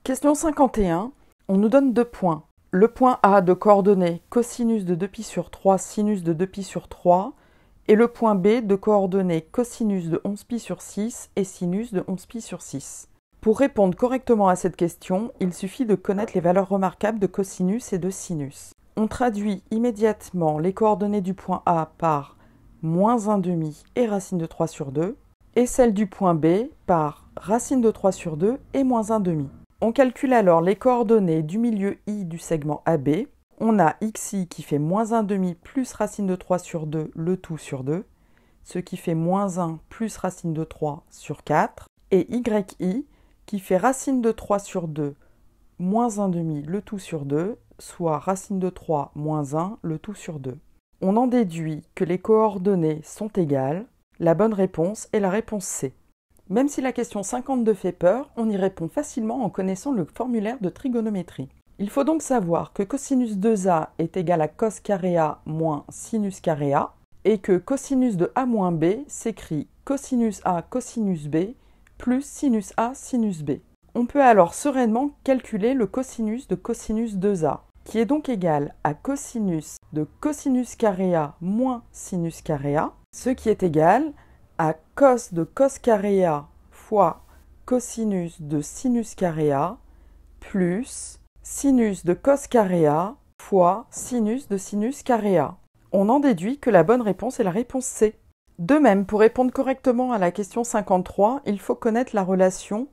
Question 51. On nous donne 2 points. Le point A de coordonnées cosinus de 2π sur 3, sinus de 2π sur 3, et le point B de coordonnées cosinus de 11π sur 6 et sinus de 11π sur 6. Pour répondre correctement à cette question, il suffit de connaître les valeurs remarquables de cosinus et de sinus. On traduit immédiatement les coordonnées du point A par moins 1/2 et racine de 3 sur 2, et celles du point B par racine de 3 sur 2 et moins 1/2. On calcule alors les coordonnées du milieu I du segment AB. On a xi qui fait moins 1/2 plus racine de 3 sur 2, le tout sur 2, ce qui fait moins 1 plus racine de 3 sur 4, et yi qui fait racine de 3 sur 2, moins 1/2, le tout sur 2, soit racine de 3 moins 1, le tout sur 2. On en déduit que les coordonnées sont égales. La bonne réponse est la réponse C. Même si la question 52 fait peur, on y répond facilement en connaissant le formulaire de trigonométrie. Il faut donc savoir que cosinus 2A est égal à cos carré A moins sinus carré A, et que cosinus de A moins B s'écrit cosinus A cosinus B plus sinus A sinus B. On peut alors sereinement calculer le cosinus de cosinus 2A, qui est donc égal à cosinus de cosinus carré A moins sinus carré A, ce qui est égal à cos de cos carré A fois cosinus de sinus carré A plus sinus de cos carré A fois sinus de sinus carré A. On en déduit que la bonne réponse est la réponse C. De même, pour répondre correctement à la question 53, il faut connaître la relation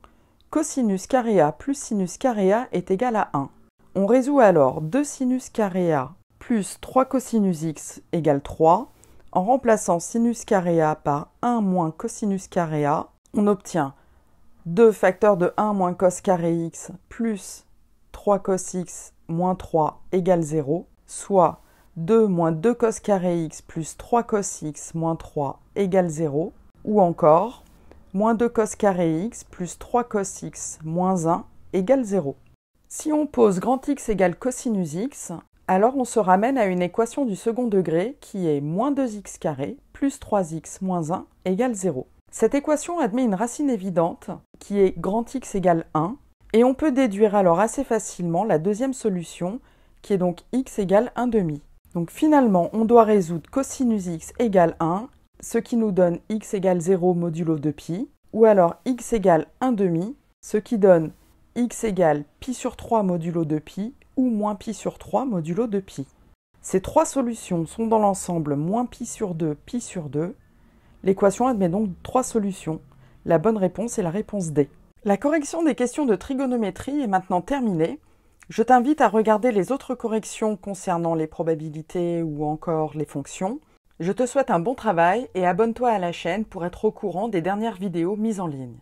cosinus carré A plus sinus carré A est égal à 1. On résout alors 2 sinus carré A plus 3 cosinus x égale 3. En remplaçant sinus carré A par 1 moins cosinus carré A, on obtient 2 facteurs de 1 moins cos carré x plus 3 cos x moins 3 égale 0, soit 2 moins 2 cos carré x plus 3 cos x moins 3 égale 0, ou encore moins 2 cos carré x plus 3 cos x moins 1 égale 0. Si on pose grand X égale cosinus x, alors on se ramène à une équation du second degré qui est moins 2x carré plus 3x moins 1 égale 0. Cette équation admet une racine évidente qui est grand X égale 1, et on peut déduire alors assez facilement la deuxième solution qui est donc x égale 1/2. Donc finalement on doit résoudre cosinus x égale 1, ce qui nous donne x égale 0 modulo 2π, ou alors x égale 1/2, ce qui donne x égale π sur 3 modulo 2π ou moins π sur 3 modulo 2π. Ces trois solutions sont dans l'ensemble moins π sur 2, π sur 2. L'équation admet donc 3 solutions. La bonne réponse est la réponse D. La correction des questions de trigonométrie est maintenant terminée. Je t'invite à regarder les autres corrections concernant les probabilités ou encore les fonctions. Je te souhaite un bon travail et abonne-toi à la chaîne pour être au courant des dernières vidéos mises en ligne.